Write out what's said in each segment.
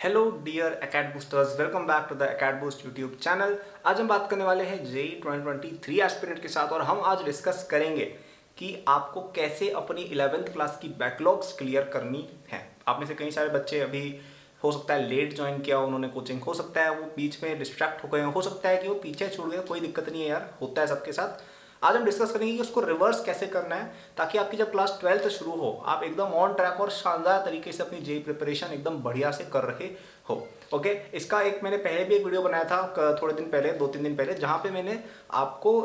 Hello dear Acad boosters, welcome back to the Acad Boost YouTube channel. आज हम बात करने वाले हैं जेई 2023 एस्पिरेंट के साथ और हम आज डिस्कस करेंगे कि आपको कैसे अपनी 11th क्लास की बैकलॉग्स क्लियर करनी है। आप में से कई सारे बच्चे अभी हो सकता है लेट ज्वाइन किया उन्होंने कोचिंग, हो सकता है वो बीच में डिस्ट्रैक्ट हो गए, हो सकता है कि वो पीछे छूट गए। कोई दिक्कत नहीं है यार, होता है सबके साथ। आज हम डिस्कस करेंगे कि उसको रिवर्स कैसे करना है ताकि आपकी जब क्लास 12th शुरू हो आप एकदम ऑन ट्रैक और शानदार तरीके से अपनी जेई प्रिपरेशन एकदम बढ़िया से कर रहे हो। ओके, इसका एक मैंने पहले भी एक वीडियो बनाया था थोड़े दिन पहले, 2-3 दिन पहले, जहां पे मैंने आपको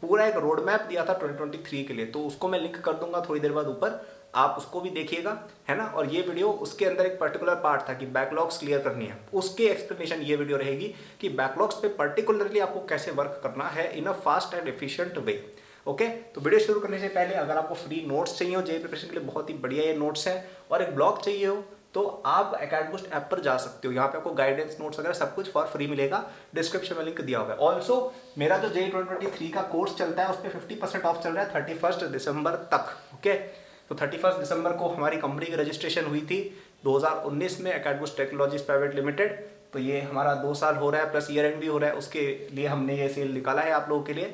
पूरा एक रोड मैप दिया था 2023 के लिए। तो उसको मैं लिंक कर दूंगा थोड़ी देर बाद ऊपर, आप उसको भी देखिएगा, है ना। और ये वीडियो उसके अंदर एक पर्टिकुलर पार्ट था कि बैकलॉग्स क्लियर करनी है, उसके एक्सप्लेनेशन ये वीडियो रहेगी कि बैकलॉग्स पे पर्टिकुलरली आपको कैसे वर्क करना है in a fast and efficient way. Okay, तो वीडियो शुरू करने से पहले अगर आपको फ्री नोट्स चाहिए हो जेई प्रिपरेशन के लिए, बहुत ही बढ़िया ये नोट्स है, और एक ब्लॉग चाहिए हो तो आप एकेडबूस्ट ऐप पर जा सकते हो। यहाँ पे आपको गाइडेंस नोट्स वगैरह सब कुछ फॉर फ्री मिलेगा, डिस्क्रिप्शन में लिंक दिया हुआ है। ऑल्सो मेरा जो जेई 2023 का कोर्स चलता है उस पर 50% ऑफ चल रहा है 31 दिसंबर तक। ओके, तो 31 दिसंबर को हमारी कंपनी की रजिस्ट्रेशन हुई थी 2019 में, एकेडबूस्ट टेक्नोलॉजीज प्राइवेट लिमिटेड। तो ये हमारा 2 साल हो रहा है, प्लस ईयर एंड भी हो रहा है, उसके लिए हमने ये सेल निकाला है आप लोगों के लिए।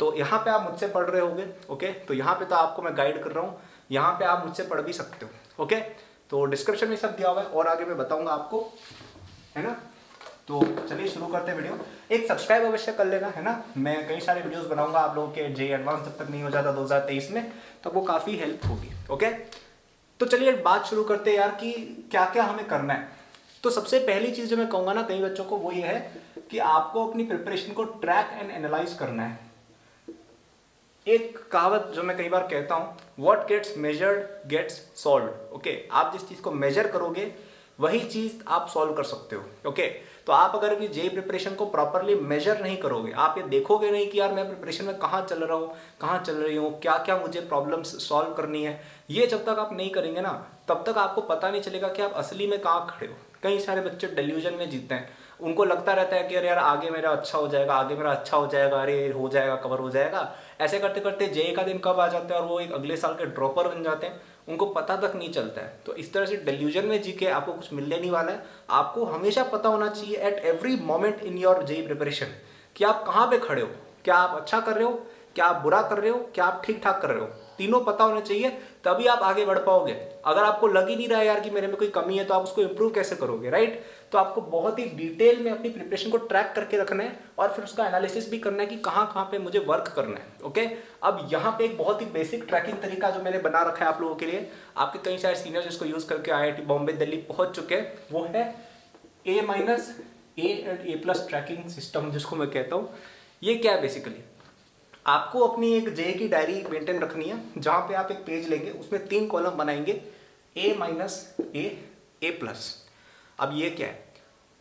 तो यहाँ पे आप मुझसे पढ़ रहे होगे। ओके, तो यहाँ पे तो आपको मैं गाइड कर रहा हूँ, यहाँ पे आप मुझसे पढ़ भी सकते हो। ओके, तो डिस्क्रिप्शन में सब दिया हुआ है और आगे मैं बताऊंगा आपको, है ना। तो चलिए शुरू करते हैं वीडियो। एक सब्सक्राइब अवश्य कर लेना, है ना। मैं कई सारे वीडियोस बनाऊंगा आप लोगों के जेई एडवांस जब तक नहीं हो जाता 2023 में, तब वो काफ़ी हेल्प होगी। ओके, तो चलिए बात शुरू करते हैं यार कि क्या क्या हमें करना है। तो सबसे पहली चीज़ जो मैं कहूँगा ना कई बच्चों को, वो ये है कि आपको अपनी प्रिपरेशन को ट्रैक एंड एनालाइज करना है। एक कहावत जो मैं कई बार कहता हूं, what gets measured gets solved. Okay, आप जिस चीज को मेजर करोगे वही चीज आप सॉल्व कर सकते हो। ओके, तो आप अगर भी जेई प्रिपरेशन को प्रॉपरली मेजर नहीं करोगे, आप ये देखोगे नहीं कि यार मैं प्रिपरेशन में कहाँ चल रहा हूँ, कहाँ चल रही हूँ, क्या क्या मुझे प्रॉब्लम्स सॉल्व करनी है, ये जब तक आप नहीं करेंगे ना तब तक आपको पता नहीं चलेगा कि आप असली में कहाँ खड़े हो। कई सारे बच्चे डिल्यूजन में जीते हैं, उनको लगता रहता है कि अरे यार आगे मेरा अच्छा हो जाएगा, आगे मेरा अच्छा हो जाएगा, अरे हो जाएगा, कवर हो जाएगा। ऐसे करते करते जेई का दिन कब आ जाता है और वो एक अगले साल के ड्रॉपर बन जाते हैं, उनको पता तक नहीं चलता है। तो इस तरह से डिल्यूजन में जी के आपको कुछ मिलने नहीं वाला है। आपको हमेशा पता होना चाहिए at every moment in your JE preparation कि आप कहाँ पे खड़े हो, क्या आप अच्छा कर रहे हो, क्या आप बुरा कर रहे हो, क्या आप ठीक ठाक कर रहे हो। तीनों पता होने चाहिए, तभी आप आगे बढ़ पाओगे। अगर आपको लग ही नहीं रहा है यार कि मेरे में कोई कमी है, तो आप उसको इंप्रूव कैसे करोगे, राइट। तो आपको बहुत ही डिटेल में अपनी प्रिपरेशन को ट्रैक करके रखना है और फिर उसका एनालिसिस भी करना है कि कहाँ कहाँ पे मुझे वर्क करना है। ओके, अब यहाँ पे एक बहुत ही बेसिक ट्रैकिंग तरीका जो मैंने बना रखा है आप लोगों के लिए, आपके कई सारे सीनियर्स इसको यूज करके IIT बॉम्बे, दिल्ली पहुंच चुके हैं, वो है A-A+ ट्रैकिंग सिस्टम, जिसको मैं कहता हूँ। ये क्या है बेसिकली, आपको अपनी एक जेई की डायरी मेंटेन रखनी है, जहां पे आप एक पेज लेंगे, उसमें 3 कॉलम बनाएंगे, A-A+। अब ये क्या है,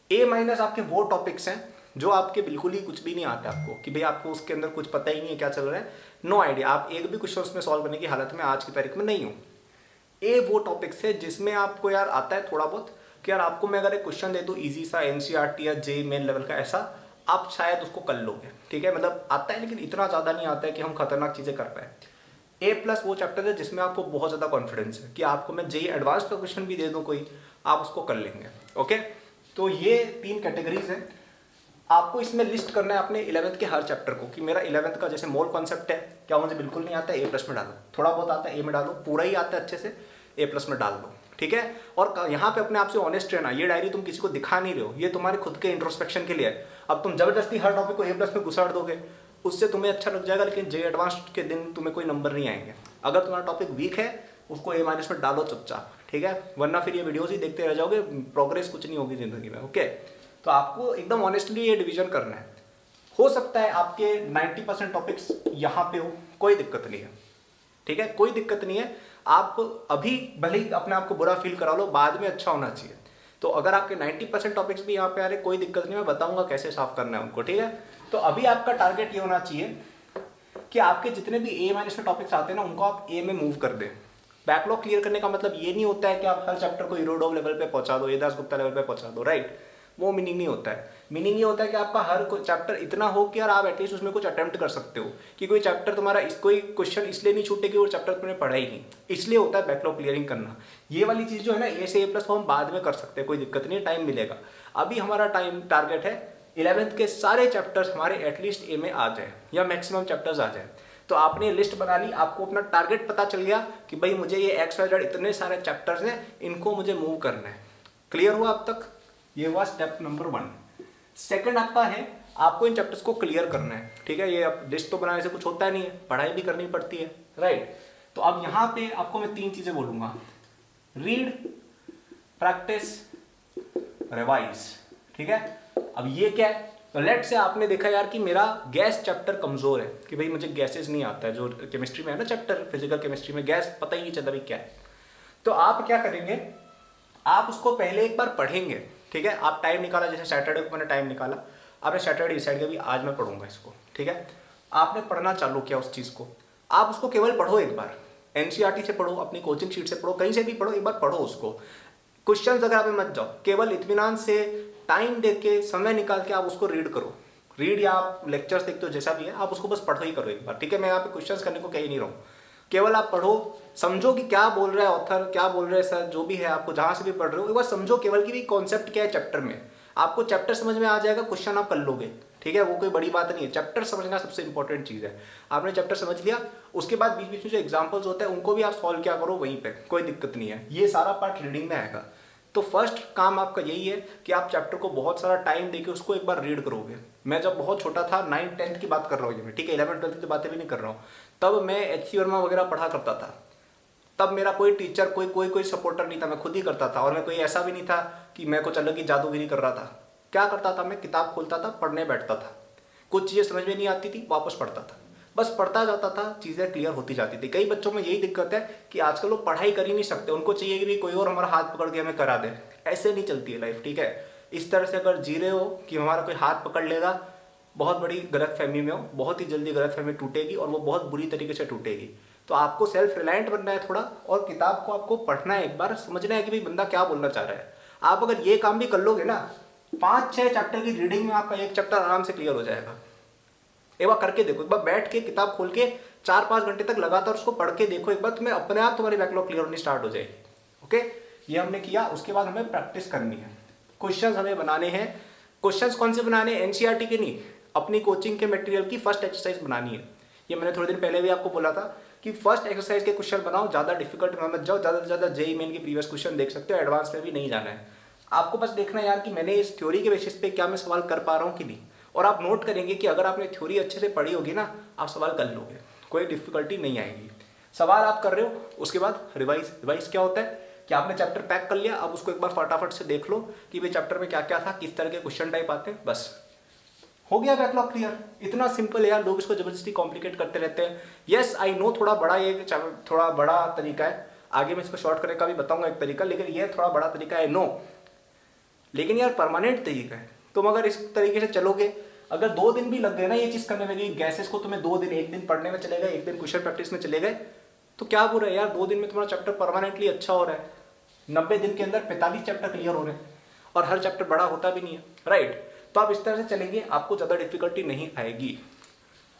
A- आपके वो टॉपिक्स हैं जो आपके बिल्कुल ही कुछ भी नहीं आता आपको, कि भाई आपको उसके अंदर कुछ पता ही नहीं है क्या चल रहा है, नो आइडिया, आप एक भी क्वेश्चन उसमें सॉल्व करने की हालत में आज की तारीख में नहीं हो। ए वो टॉपिक्स है जिसमें आपको यार आता है थोड़ा बहुत, कि यार आपको मैं अगर एक क्वेश्चन दे दूं इजी सा NCERT या जेई मेन लेवल का, ऐसा आप शायद उसको कर लोगे। ठीक है, मतलब आता है लेकिन इतना ज़्यादा नहीं आता है कि हम खतरनाक चीज़ें कर पाए। A+ वो चैप्टर है जिसमें आपको बहुत ज़्यादा कॉन्फिडेंस है कि आपको मैं जेई एडवांस का क्वेश्चन भी दे दूँ कोई, आप उसको कर लेंगे। ओके, तो ये 3 कैटेगरीज हैं। आपको इसमें लिस्ट करना है अपने 11th के हर चैप्टर को, कि मेरा 11th का जैसे मोल कॉन्सेप्ट है, क्या मुझे बिल्कुल नहीं आता है, A+ में डालो, थोड़ा बहुत आता है A में डालो, पूरा ही आता है अच्छे से A+ में डाल दो। ठीक है, और यहाँ पे अपने आप से ऑनेस्ट रहना, ये डायरी तुम किसी को दिखा नहीं रहे हो, ये तुम्हारे खुद के इंट्रोस्पेक्शन के लिए है। अब तुम जबरदस्ती हर टॉपिक को A+ में घुसाड़ दोगे, उससे तुम्हें अच्छा लग जाएगा, लेकिन जेई एडवांस के दिन तुम्हें कोई नंबर नहीं आएंगे। अगर तुम्हारा टॉपिक वीक है उसको A- में डालो चुपचाप, ठीक है, वरना फिर ये वीडियोज ही देखते रह जाओगे, प्रोग्रेस कुछ नहीं होगी जिंदगी में। ओके, तो आपको एकदम ऑनेस्टली ये डिवीजन करना है। हो सकता है आपके 90% टॉपिक्स यहाँ पे हो, कोई दिक्कत नहीं है। ठीक है, कोई दिक्कत नहीं है। आप अभी भले ही अपने आप को बुरा फील करा लो, बाद में अच्छा होना चाहिए। तो अगर आपके 90% टॉपिक्स भी यहाँ पे आ रहे, कोई दिक्कत नहीं, मैं बताऊंगा कैसे साफ करना है उनको। ठीक है, तो अभी आपका टारगेट ये होना चाहिए कि आपके जितने भी A- में टॉपिक्स आते हैं ना, उनको आप A में मूव कर दें। बैकलॉग क्लियर करने का मतलब ये नहीं होता है कि आप हर चैप्टर को इरोडोव लेवल पे पहुंचा दो, दास गुप्ता लेवल पे पहुंचा दो, राइट। वो मीनिंग नहीं होता है। मीनिंग ये होता है कि आपका हर चैप्टर इतना हो कि यार आप एटलीस्ट उसमें कुछ अटेम्प्ट कर सकते हो, कि कोई चैप्टर तुम्हारा कोई क्वेश्चन इसलिए नहीं छूटे कि वो चैप्टर तुमने पढ़ा ही नहीं, इसलिए होता है बैकलॉग क्लियरिंग करना। ये वाली चीज़ जो है ना, ए से ए प्लस हम बाद में कर सकते हैं, कोई दिक्कत नहीं, टाइम मिलेगा। अभी हमारा टाइम टारगेट है 11th के सारे चैप्टर्स हमारे एटलीस्ट ए में आ जाए या मैक्सिमम चैप्टर्स आ जाए। तो आपने लिस्ट बना ली, आपको अपना टारगेट पता चल गया कि भाई मुझे ये XYZ इतने सारे चैप्टर्स हैं, इनको मुझे मूव करना है। क्लियर हुआ अब तक? ये हुआ स्टेप नंबर 1। सेकंड आपका है, आपको इन चैप्टर्स को क्लियर करना है, ठीक है। ये अब लिस्ट तो बनाने से कुछ होता नहीं है, पढ़ाई भी करनी पड़ती है, राइट। तो अब यहाँ पे आपको मैं 3 चीजें बोलूंगा, रीड, प्रैक्टिस, रिवाइज, ठीक है। अब ये क्या है? तो लेट से आपने देखा यार कि मेरा गैस चैप्टर कमजोर है, कि भाई मुझे गैसेस नहीं आता है, जो केमिस्ट्री में है ना चैप्टर, फिजिकल केमिस्ट्री में गैस पता ही नहीं चलता भाई क्या है। तो आप क्या करेंगे, आप उसको पहले एक बार पढ़ेंगे, ठीक है। आप टाइम निकाला, जैसे सैटरडे को मैंने टाइम निकाला, आपने सैटरडे डिसाइड किया भी आज मैं पढ़ूंगा इसको, ठीक है। आपने पढ़ना चालू किया उस चीज़ को, आप उसको केवल पढ़ो एक बार, NCERT से पढ़ो, अपनी कोचिंग शीट से पढ़ो, कहीं से भी पढ़ो, एक बार पढ़ो उसको। क्वेश्चंस वगैरह पे मत जाओ, केवल इत्मीनान से टाइम दे के, समय निकाल के आप उसको रीड करो। रीड या आप लेक्चर्स देखते हो, जैसा भी है, आप उसको बस पढ़ो ही करो एक बार, ठीक है। मैं यहाँ पे क्वेश्चंस करने को कह ही नहीं रहा हूँ, केवल आप पढ़ो, समझो कि क्या बोल रहा है ऑथर, क्या बोल रहे हैं सर, जो भी है आपको जहाँ से भी पढ़ रहे हो, एक बार समझो केवल कि कॉन्सेप्ट क्या है चैप्टर में। आपको चैप्टर समझ में आ जाएगा, क्वेश्चन आप कर लोगे, ठीक है। वो कोई बड़ी बात नहीं है, चैप्टर समझना सबसे इंपॉर्टेंट चीज़ है। आपने चैप्टर समझ लिया, उसके बाद बीच बीच में जो एग्जाम्पल्स होते हैं उनको भी आप सॉल्व क्या करो वहीं पे, कोई दिक्कत नहीं है। ये सारा पार्ट रीडिंग में आएगा। तो फर्स्ट काम आपका यही है कि आप चैप्टर को बहुत सारा टाइम देके उसको एक बार रीड करोगे। मैं जब बहुत छोटा था, 9th 10th की बात कर रहा हूँ ये मैं, ठीक है, 11th 12th की बातें भी नहीं कर रहा हूँ, तब मैं HC वर्मा वगैरह पढ़ा करता था। तब मेरा कोई टीचर, कोई सपोर्टर नहीं था, मैं खुद ही करता था। और मैं कोई ऐसा भी नहीं था कि मैं कुछ अलग ही जादूगिरी कर रहा था। क्या करता था, मैं किताब खोलता था, पढ़ने बैठता था, कुछ चीज़ें समझ में नहीं आती थी, वापस पढ़ता था, बस पढ़ता जाता था, चीज़ें क्लियर होती जाती थी। कई बच्चों में यही दिक्कत है कि आजकल वो पढ़ाई कर ही नहीं सकते, उनको चाहिए कि भी कोई और हमारा हाथ पकड़ के हमें करा दे। ऐसे नहीं चलती है लाइफ, ठीक है। इस तरह से अगर जी रहे हो कि हमारा कोई हाथ पकड़ लेगा, बहुत बड़ी गलतफहमी में हो, बहुत ही जल्दी गलतफहमी टूटेगी और वो बहुत बुरी तरीके से टूटेगी। तो आपको सेल्फ रिलायंट बनना है थोड़ा, और किताब को आपको पढ़ना है, एक बार समझना है कि भाई बंदा क्या बोलना चाह रहा है। आप अगर ये काम भी कर लोगे ना, 5-6 चैप्टर की रीडिंग में आपका एक चैप्टर आराम से क्लियर हो जाएगा। एक बार करके देखो, एक बार बैठ के किताब खोल के 4-5 घंटे तक लगातार उसको पढ़ के देखो, एक बार तुम्हें अपने आप तुम्हारी बैकलॉग क्लियर होनी स्टार्ट हो जाएगी। ओके, ये हमने किया। उसके बाद हमें प्रैक्टिस करनी है, क्वेश्चंस हमें बनाने हैं। क्वेश्चंस कौन से बनाने हैं? NCERT के नहीं, अपनी कोचिंग के मटेरियल की फर्स्ट एक्सरसाइज बनानी है। ये मैंने थोड़े दिन पहले भी आपको बोला था कि फर्स्ट एक्सरसाइज के क्वेश्चन बनाओ, ज़्यादा डिफिकल्ट में मत जाओ। ज़्यादा से ज़्यादा JEE मेन के प्रीवियस क्वेश्चन देख सकते हो, एडवांस में भी नहीं जाना है आपको। बस देखना है यार कि मैंने इस थ्योरी के बेसिस पे क्या मैं सवाल कर पा रहा हूँ कि नहीं। और आप नोट करेंगे कि अगर आपने थ्योरी अच्छे से पढ़ी होगी ना, आप सवाल कर लोगे, कोई डिफिकल्टी नहीं आएगी। सवाल आप कर रहे हो, उसके बाद रिवाइज क्या होता है कि आपने चैप्टर पैक कर लिया, अब उसको एक बार फटाफट से देख लो कि भाई चैप्टर में क्या क्या था, किस तरह के क्वेश्चन टाइप आते हैं, बस हो गया बैकलॉग क्लियर। इतना सिंपल है यार, लोग इसको जबरदस्ती कॉम्प्लिकेट करते रहते हैं। यस आई नो, थोड़ा बड़ा तरीका है, आगे मैं इसको शॉर्ट करने का भी बताऊंगा एक तरीका, लेकिन ये थोड़ा बड़ा तरीका है नो, लेकिन यार परमानेंट तरीका है। तुम अगर इस तरीके से चलोगे, अगर 2 दिन भी लग गए ना ये चीज करने में, गैसेस को तुम्हें 2 दिन, एक दिन पढ़ने में चले गए, एक दिन क्वेश्चन प्रैक्टिस में चले गए, तो क्या बुरा है यार। 2 दिन में तुम्हारा चैप्टर परमानेंटली अच्छा हो रहा है। 90 दिन के अंदर 45 चैप्टर क्लियर हो रहे हैं, और हर चैप्टर बड़ा होता भी नहीं है, राइट। तो आप इस तरह से चलेंगे, आपको ज़्यादा डिफिकल्टी नहीं आएगी।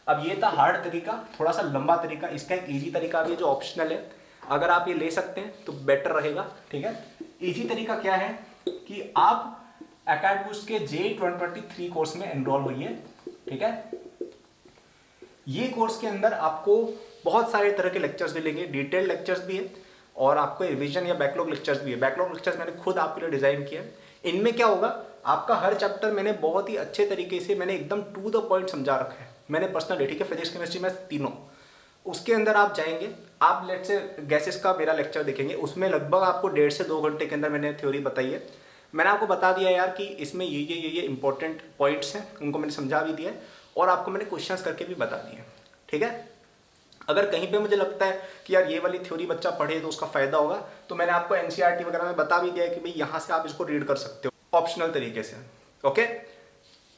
अब ये था हार्ड तरीका, थोड़ा सा लंबा तरीका। इसका एक ईजी तरीका भी है जो ऑप्शनल है, अगर आप ये ले सकते हैं तो बेटर रहेगा, ठीक है। ईजी तरीका क्या है कि आप एकेडबूस्ट के JEE 2023 कोर्स में एनरोल होइए, ठीक है। ये कोर्स के अंदर आपको बहुत सारे तरह के लेक्चर्स मिलेंगे, डिटेल्ड लेक्चर्स भी है, और आपको रिवीजन या बैकलॉग लेक्चर्स भी है। बैकलॉग लेक्चर्स मैंने खुद आपके लिए डिजाइन किया है। इनमें क्या होगा, आपका हर चैप्टर मैंने बहुत ही अच्छे तरीके से, मैंने एकदम टू द पॉइंट समझा रखा है, मैंने पर्सनली, ठीक है। फिजिक्स, केमिस्ट्री, मैथ्स तीनों, उसके अंदर आप जाएंगे, आप लेट से गैसेस का मेरा लेक्चर देखेंगे, उसमें लगभग आपको 1.5 से 2 घंटे के अंदर मैंने थ्योरी बताई है। मैंने आपको बता दिया यार कि इसमें ये इंपॉर्टेंट पॉइंट्स हैं, उनको मैंने समझा भी दिया है, और आपको मैंने क्वेश्चंस करके भी बता दिए, ठीक है। अगर कहीं पे मुझे लगता है कि यार ये वाली थ्योरी बच्चा पढ़े तो उसका फायदा होगा, तो मैंने आपको NCERT वगैरह में बता भी दिया है कि भाई यहाँ से आप इसको रीड कर सकते हो ऑप्शनल तरीके से, ओके।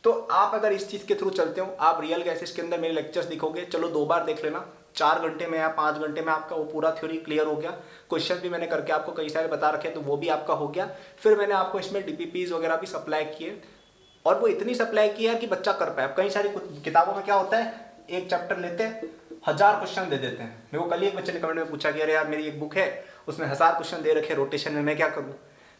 तो आप अगर इस चीज़ के थ्रू चलते हो, आप रियल गैसेस के अंदर मेरे लेक्चर्स दिखोगे, चलो 2 बार देख लेना, 4 घंटे में या 5 घंटे में आपका वो पूरा थ्योरी क्लियर हो गया। क्वेश्चन भी मैंने करके आपको कई सारे बता रखे, तो वो भी आपका हो गया। फिर मैंने आपको इसमें डीपीपीज वगैरह भी सप्लाई किए, और वो इतनी सप्लाई की है कि बच्चा कर पाए। अब कई सारी किताबों में क्या होता है, एक चैप्टर लेते हैं 1000 क्वेश्चन दे देते हैं। मेरे को कल ही एक बच्चे ने कमेंट में पूछा कि अरे यार मेरी एक बुक है उसमें 1000 क्वेश्चन दे रखे रोटेशन में, मैं क्या करूँ।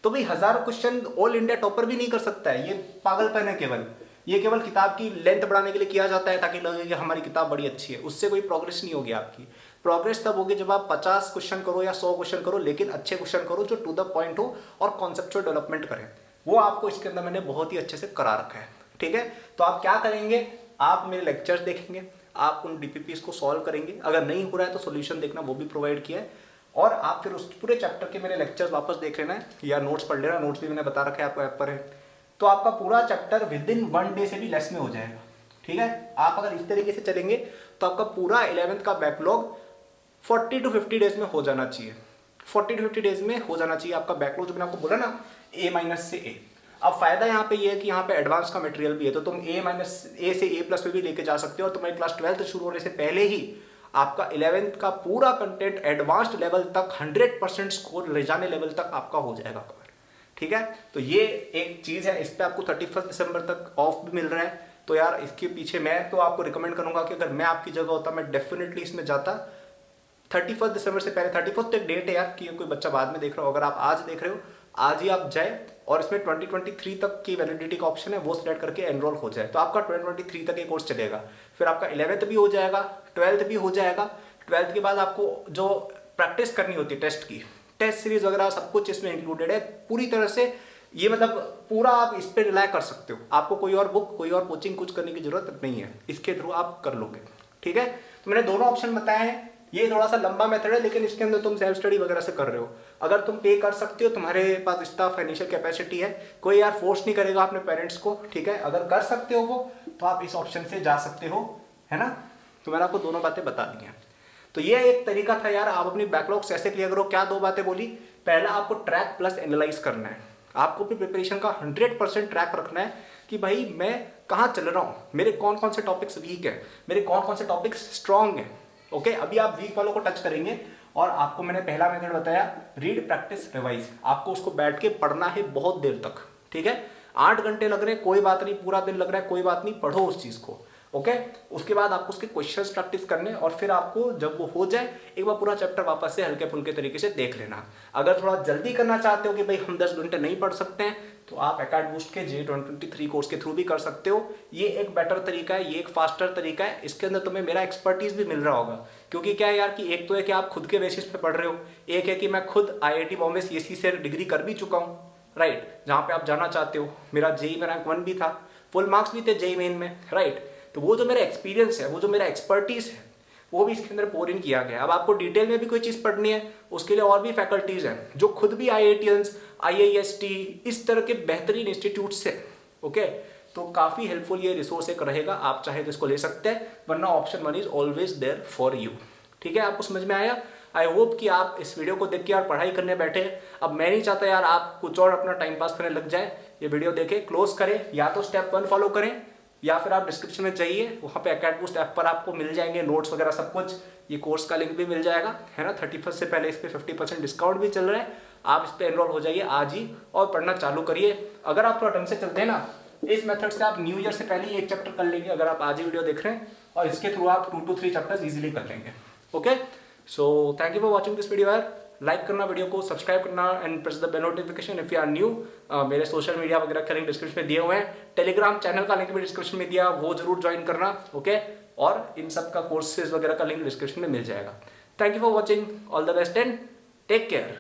तो भाई 1000 क्वेश्चन ऑल इंडिया टॉपर भी नहीं कर सकता है, ये पागलपन है। ये केवल किताब की लेंथ बढ़ाने के लिए किया जाता है ताकि लगे कि हमारी किताब बड़ी अच्छी है। उससे कोई प्रोग्रेस नहीं होगी आपकी। प्रोग्रेस तब होगी जब आप 50 क्वेश्चन करो या 100 क्वेश्चन करो, लेकिन अच्छे क्वेश्चन करो जो टू द पॉइंट हो और कॉन्सेप्चुअल डेवलपमेंट करें। वो आपको इसके अंदर मैंने बहुत ही अच्छे से करा रखा है, ठीक है। तो आप क्या करेंगे, आप मेरे लेक्चर्स देखेंगे, आप उन डीपीपीज को सॉल्व करेंगे। अगर नहीं हो रहा है तो सोल्यूशन देखना, वो भी प्रोवाइड किया है। और आप फिर उस पूरे चैप्टर के मेरे लेक्चर्स वापस देख लेना है या नोट्स पढ़ लेना। नोट्स भी मैंने बता रखा है, आपको ऐप पर है। तो आपका पूरा चैप्टर विद इन 1 डे से भी लेस में हो जाएगा, ठीक है। आप अगर इस तरीके से चलेंगे तो आपका पूरा 11th का बैकलॉग 40 to 50 डेज में हो जाना चाहिए। 40 to 50 डेज में हो जाना चाहिए आपका बैकलॉग, जो मैंने आपको बोला ना A- से A। अब फायदा यहाँ पे ये है कि यहाँ पे एडवांस का मटेरियल भी है, तो तुम A- से A+ में भी लेके जा सकते हो। और तुम्हारी क्लास 12th शुरू होने से पहले ही आपका 11th का पूरा कंटेंट एडवांस्ड लेवल तक 100% स्कोर ले जाने लेवल तक आपका हो जाएगा कवर, ठीक है। तो ये एक चीज़ है, इस पर आपको 31 दिसंबर तक ऑफ भी मिल रहा है। तो यार इसके पीछे मैं तो आपको रिकमेंड करूंगा कि अगर मैं आपकी जगह होता मैं डेफिनेटली इसमें जाता। 31 दिसंबर से पहले, 31 तो एक डेट है यार कि कोई बच्चा बाद में देख रहा हो, अगर आप आज देख रहे हो आज ही आप जाए और इसमें 2023 तक की वैलिडिटी का ऑप्शन है, वो सिलेक्ट करके एनरोल हो जाए। तो आपका 2023 तक ये कोर्स चलेगा। फिर आपका 11th भी हो जाएगा, 12th भी हो जाएगा। 12th के बाद आपको जो प्रैक्टिस करनी होती है टेस्ट की, टेस्ट सीरीज वगैरह सब कुछ इसमें इंक्लूडेड है पूरी तरह से। ये मतलब पूरा आप इस पे रिलाय कर सकते हो। आपको कोई और बुक, कोई और कोचिंग कुछ करने की जरूरत नहीं है, इसके थ्रू आप कर लोगे, ठीक है। तो मैंने दोनों ऑप्शन बताए हैं। ये थोड़ा सा लंबा मेथड है, लेकिन इसके अंदर तुम सेल्फ स्टडी वगैरह से कर रहे हो। अगर तुम पे कर सकते हो, तुम्हारे पास इतना फाइनेंशियल कैपेसिटी है, कोई यार फोर्स नहीं करेगा अपने पेरेंट्स को, ठीक है। अगर कर सकते हो वो, तो आप इस ऑप्शन से जा सकते हो, है ना। तो मैंने आपको दोनों बातें बता दी हैं। तो ये एक तरीका था यार, आप अपनी बैकलॉग्स कैसे क्लियर करो। क्या 2 बातें बोली, पहला आपको ट्रैक प्लस एनालाइज करना है। आपको अपनी प्रिपरेशन का 100% ट्रैक रखना है कि भाई मैं कहाँ चल रहा हूँ, मेरे कौन कौन से टॉपिक्स वीक है, मेरे कौन कौन से टॉपिक्स स्ट्रॉन्ग है। ओके, अभी आप वीक वालों को टच करेंगे। और आपको मैंने पहला मेथड बताया, रीड प्रैक्टिस रिवाइज। आपको उसको बैठ के पढ़ना है बहुत देर तक, ठीक है। 8 घंटे लग रहे हैं कोई बात नहीं, पूरा दिन लग रहा है कोई बात नहीं, पढ़ो उस चीज़ को, ओके। उसके बाद आपको उसके क्वेश्चंस प्रैक्टिस करने, और फिर आपको जब वो हो जाए एक बार पूरा चैप्टर वापस से हल्के फुल्के तरीके से देख लेना। अगर थोड़ा जल्दी करना चाहते हो कि भाई हम 10 घंटे नहीं पढ़ सकते हैं, तो आप अकेडबूस्ट के JEE 2023 कोर्स के थ्रू भी कर सकते हो। ये एक बेटर तरीका है, ये एक फास्टर तरीका है। इसके अंदर तुम्हें मेरा एक्सपर्टीज भी मिल रहा होगा, क्योंकि क्या है यार कि एक तो है कि आप खुद के बेसिस पे पढ़ रहे हो, एक है कि मैं खुद IIT बॉम्बे CSE से डिग्री कर भी चुका हूँ, राइट, जहाँ पे आप जाना चाहते हो। मेरा JEE में रैंक 1 भी था, फुल मार्क्स भी थे JEE मेन में, राइट। तो वो जो मेरा एक्सपीरियंस है, वो जो मेरा एक्सपर्टीज है, वो भी इसके अंदर पोर इन किया गया है। अब आपको डिटेल में भी कोई चीज़ पढ़नी है, उसके लिए और भी फैकल्टीज हैं जो खुद भी IITians, IIST इस तरह के बेहतरीन इंस्टीट्यूट से, ओके। तो काफ़ी हेल्पफुल ये रिसोर्स एक रहेगा, आप चाहे तो इसको ले सकते हैं, वरना option 1 is always there for you, ठीक है। आपको समझ में आया। आई होप कि आप इस वीडियो को देख के यार पढ़ाई करने बैठे। अब मैं नहीं चाहता यार आप कुछ और अपना टाइम पास करने लग जाए। ये वीडियो देखे क्लोज करें, या तो स्टेप 1 फॉलो करें, या फिर आप डिस्क्रिप्शन में जाइए, वहाँ पे अकेडबूस्ट ऐप पर आपको मिल जाएंगे नोट्स वगैरह सब कुछ। ये कोर्स का लिंक भी मिल जाएगा, है ना। 31 से पहले इस पर 50% डिस्काउंट भी चल रहा है। आप इस पर एनरोल हो जाइए आज ही और पढ़ना चालू करिए। अगर आप थोड़ा ढंग से चलते हैं ना, इस मेथड से आप न्यू ईयर से पहले ही 1 चैप्टर कर लेंगे, अगर आप आज ही वीडियो देख रहे हैं, और इसके थ्रू आप 2 to 3 चैप्टर्स इजीली कर लेंगे, okay. So thank you for watching this video यार। लाइक करना वीडियो को, सब्सक्राइब करना and press the bell notification if you are new. मेरे सोशल मीडिया वगैरह का लिंक डिस्क्रिप्शन में दिए हुए हैं, टेलीग्राम चैनल का लिंक भी डिस्क्रिप्शन में दिया, वो जरूर ज्वाइन करना, ओके। और इन सब का कोर्सेज वगैरह का लिंक डिस्क्रिप्शन में मिल जाएगा। Thank you for watching, all the best and take care.